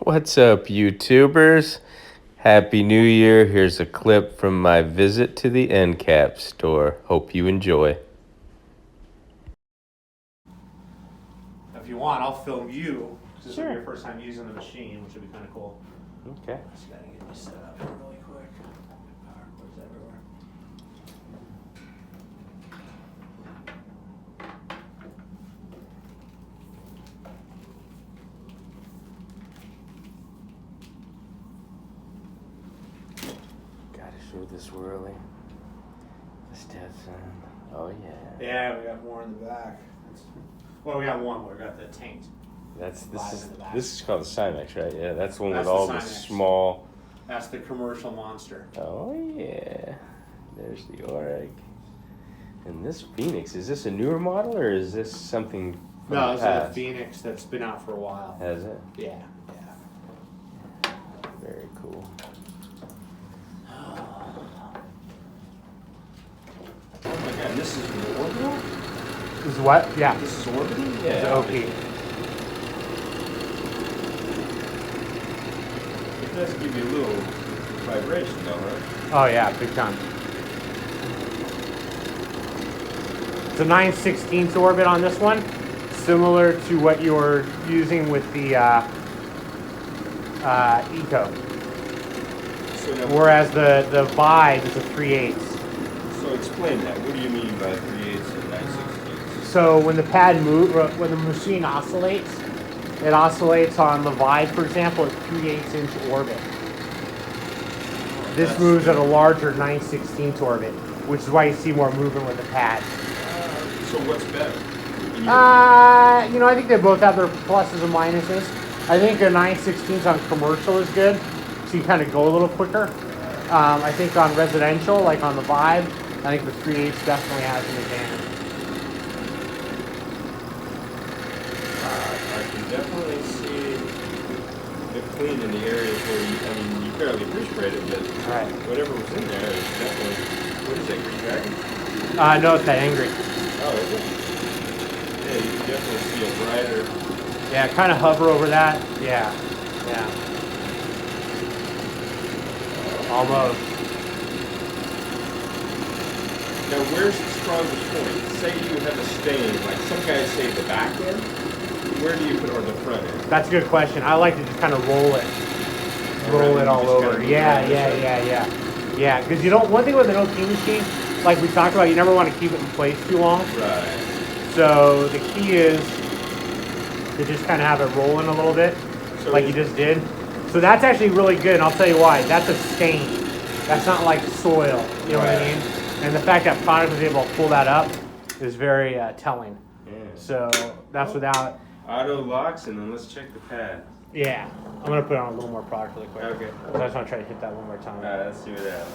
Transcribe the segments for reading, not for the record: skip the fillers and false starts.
What's up, YouTubers? Happy New Year. Here's a clip from my visit to the EncapStore. Hope you enjoy. If you want, I'll film you. This Sure. will be your first time using the machine, which would be kind of cool. Okay. I just gotta get this set up here really quick. Power cords everywhere. Gotta show this whirly. The Stetson. Oh, yeah. Yeah, we got more in the back. Well, we got one. We got the taint. This is called the Cymex, right? Yeah, that's the one with That's the all the Cymex. small. That's the commercial monster. Oh, yeah. There's the Org. And this Phoenix, is this a newer model or is this something from No, the this is a past? Phoenix that's been out for a while. Has it? Yeah. Very cool. Oh my god, this is the Orbital? This is what? Yeah. This is Orbital? Yeah. It's OP. It does give you a little vibration though, right? Oh yeah, big time. It's a 9/16 orbit on this one, similar to what you're using with the Eco. So now, Whereas the Vibe is a 3/8. so explain that. What do you mean by 3/8 and 9/16? So when the pad when the machine oscillates, it oscillates on the Vibe, for example, at 3/8 inch orbit. This moves at a larger 9/16 orbit, which is why you see more movement with the pad. So what's better? I think they both have their pluses and minuses. I think a 9/16 on commercial is good, so you kind of go a little quicker. I think on residential, like on the Vibe, I think the 3/8 definitely has an advantage. I can definitely see the clean in the areas where you barely pre-sprayed it, but Right. whatever was in there is definitely, what is that, Green Dragon? No, it's that angry. Oh, is it? Yeah, you can definitely see a brighter. Yeah, kind of hover over that. Yeah. Almost. Now, where's the strongest point? Say you have a stain, like some guys say the back end. Where do you put, or the front end? That's a good question. I like to just kind of roll it all Just over. kinda move Yeah, around this way. Yeah, because you don't. One thing with an OP machine, like we talked about, you never want to keep it in place too long. Right. So the key is to just kind of have it rolling a little bit, So like you just did. So that's actually really good, and I'll tell you why. That's a stain. That's not like soil. You know what I Right. mean? And the fact that product was able to pull that up is very telling. Yeah. So that's without. Auto locks, and then let's check the pad. Yeah, I'm gonna put on a little more product really quick. Okay. So I just want to try to hit that one more time. Alright, let's see what happens.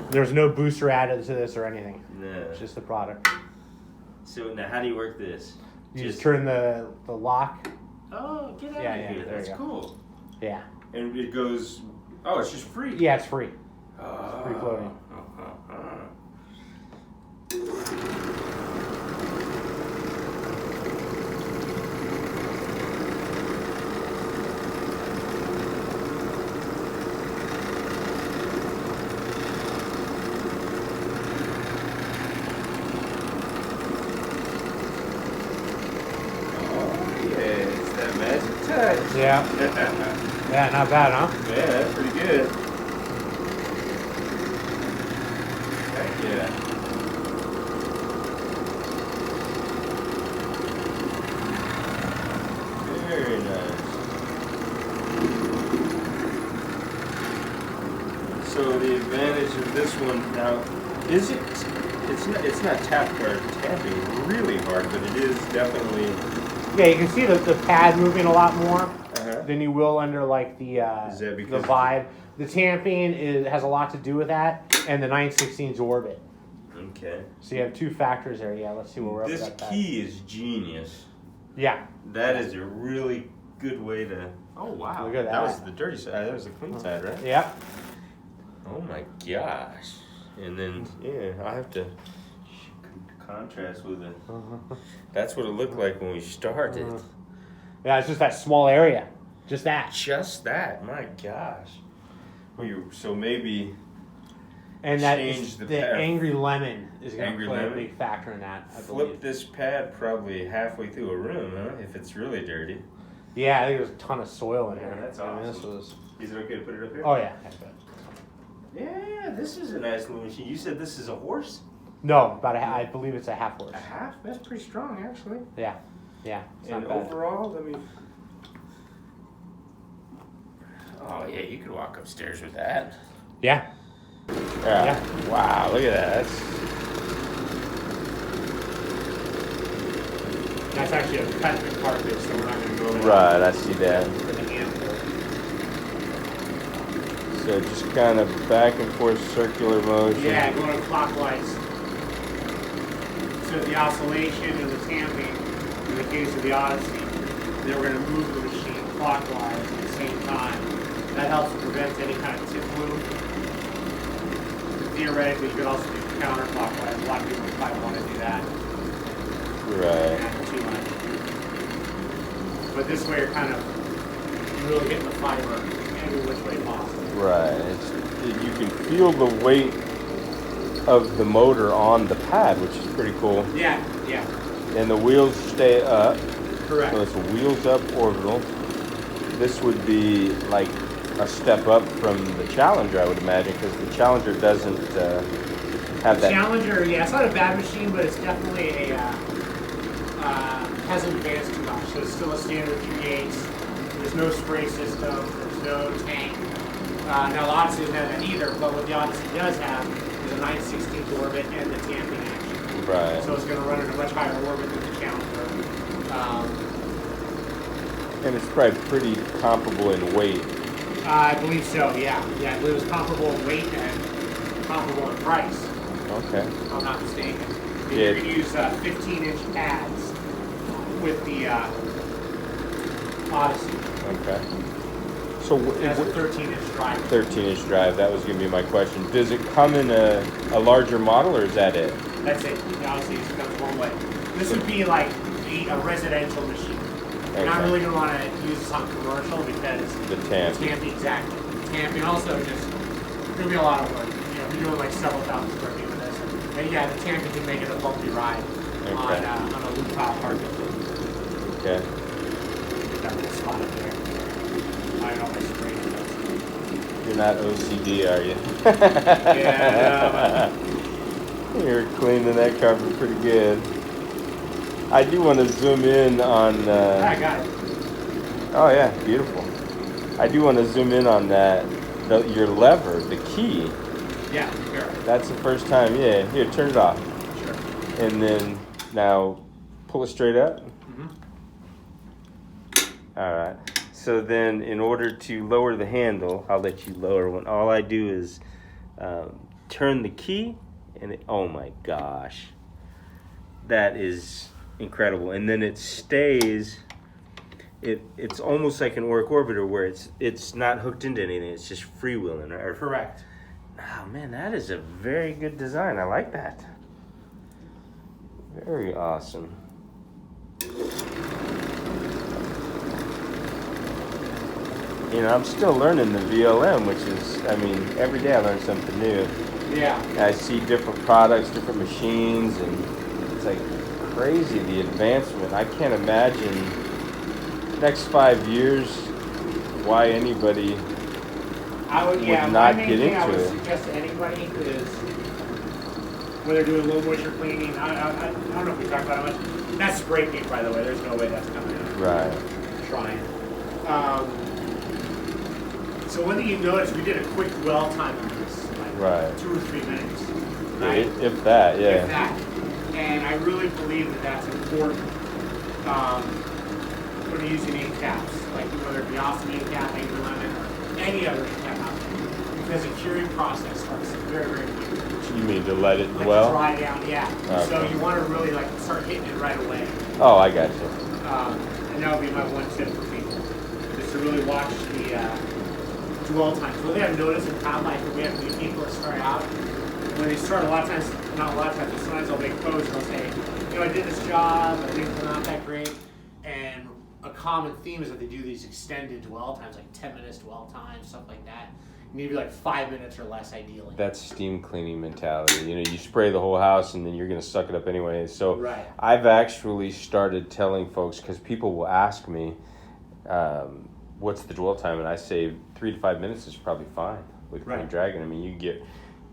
There's no booster added to this or anything. No. It's just the product. So now, how do you work this? You just turn the lock. Oh, get out Yeah, of yeah, here. there That's you go. cool. Yeah. And it goes. Oh, it's just free. Yeah, it's free. Oh. Free floating. Oh, yeah, it's that magic touch. Yeah. Yeah, not bad, huh? Yeah, that's pretty good. Heck yeah. Very nice. So the advantage of this one now is it's not tapping really hard, but it is definitely. Yeah, you can see the pad moving a lot more Uh-huh. than you will under like the Is that the because- Vibe. The tamping has a lot to do with that, and the 9/16's orbit. Okay. So you have two factors there. Yeah, let's see where we're up This at that. key is genius. Yeah. That is a really good way to. Oh wow! Look at That was that. the dirty side. That was the clean side, right? Yep. Oh my gosh! And then yeah, I have to contrast with it. That's what it looked like when we started. Yeah, it's just that small area. Just that. Just that, my gosh. So maybe And that change is, the the pad. angry lemon is going to Angry play lemon? a big factor in that, I flip believe. this pad probably halfway through a room, huh? If it's really dirty. Yeah, I think there's a ton of soil in Yeah, here. that's I mean, awesome. this was... Is it okay to put it up here? Oh, yeah. That's good. Yeah, this is a nice little machine. You said this is a horse? No, about I believe it's a half horse. A half? That's pretty strong, actually. Yeah. Yeah. It's And not bad. overall, let me... Oh, yeah, you could walk upstairs with that. Yeah. Yeah. Wow, look at that. That's actually a pet carpet, so we're not going to go over that. Right, I see that. For the handle. So just kind of back and forth circular motion. Yeah, going clockwise. So the oscillation and the tamping, in the case of the Odyssey, then we're going to move the machine clockwise at the same time. That helps to prevent any kind of tip move. Theoretically, you could also do counterclockwise. A lot of people probably want to do that. Right. Not too much. But this way, you're kind of really getting the fiber every which way possible. Right. You can feel the weight of the motor on the pad, which is pretty cool. Yeah, yeah. And the wheels stay up. Correct. So it's a wheels up orbital. This would be like a step up from the Challenger, I would imagine, because the Challenger doesn't have that. Challenger, yeah, it's not a bad machine, but it's definitely a hasn't advanced too much. So it's still a standard 3/8. There's no spray system. There's no tank. Now the Odyssey doesn't have that either, but what the Odyssey does have is a 9/16 orbit and the tamping action. Right. So it's going to run at a much higher orbit than the Challenger. And it's probably pretty comparable in weight. I believe so. Yeah, yeah. I believe it was comparable in weight and comparable in price. Okay. If I'm not mistaken. And Yeah. you can use 15-inch pads with the Odyssey. Okay. So It has a 13-inch drive. 13-inch drive. That was going to be my question. Does it come in a larger model, or is that it? That's it. The Odyssey just comes one way. This would be like a residential machine. You're not Okay. really going to want to use this on commercial because The tamp. tamping, exactly. Tamping also just going to be a lot of work. You know, if you're doing like several thousand square feet with this. And yeah, the tamping can make it a bumpy ride Okay. on a loop tile carpet. Okay. Get that little spot up there. I don't know if I sprayed it. You're not OCD, are you? Yeah, You're cleaning that carpet pretty good. I do want to zoom in on. I got it. Oh yeah, beautiful. I do want to zoom in on that. Your lever, the key. Yeah, sure. That's the first time. Yeah. Here, turn it off. Sure. And then now pull it straight up. Mm-hmm. All right. So then, in order to lower the handle, I'll let you lower one. All I do is turn the key, and oh my gosh, that is incredible. And then it stays. It's almost like an orbiter where it's not hooked into anything. It's just freewheeling. Right? Correct. Oh man, that is a very good design. I like that. Very awesome. You know, I'm still learning the VLM, which is, I mean, every day I learn something new. Yeah. I see different products, different machines, and it's like crazy, the advancement. I can't imagine next 5 years why anybody I would, yeah, would my not main get thing I into would it. suggest to anybody is when they're doing low moisture cleaning. I don't know if we talked about it much. That's spray paint, by the way. There's no way that's coming out. Right. Trying. So one thing you notice, we did a quick dwell time on this, like Right. 2 or 3 minutes. Yeah, Right? if that, yeah. If that. And I really believe that that's important when you're using EncapStore, like whether it be Awesome EncapStore, Angry Lemon, or any other EncapStore out there. Because the curing process starts very, very quickly. You mean to let it Like dwell? dry down, yeah. Okay. So you want to really like start hitting it right away. Oh, I got you. And that would be my one tip for people, is to really watch the dwell times. What they have noticed in town life, when we have new people that start out, when they start, a lot of times not a lot of times, but sometimes I'll make posts and I'll say, you know, I did this job, I think it's not that great, and a common theme is that they do these extended dwell times, like 10 minutes dwell time, stuff like that. Maybe like 5 minutes or less, ideally. That's steam cleaning mentality. You know, you spray the whole house and then you're going to suck it up anyway. So Right. I've actually started telling folks, because people will ask me, what's the dwell time? And I say 3 to 5 minutes is probably fine with Green Right. Dragon. I mean, you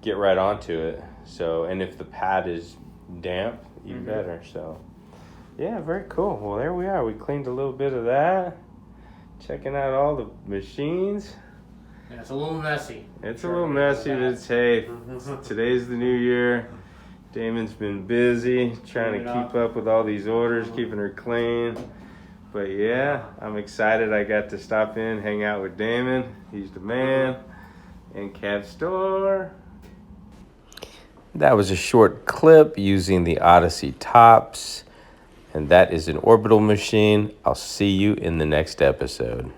get right onto it. So, and if the pad is damp, even better. So, yeah, very cool. Well, there we are. We cleaned a little bit of that. Checking out all the machines. Yeah, it's a little messy. It's a little messy, but it's, hey, today's the new year. Damon's been busy trying to keep up with all these orders, keeping her clean. But yeah, I'm excited I got to stop in, hang out with Damon. He's the man. EncapStore. That was a short clip using the Odyssey tops. And that is an Orbital machine. I'll see you in the next episode.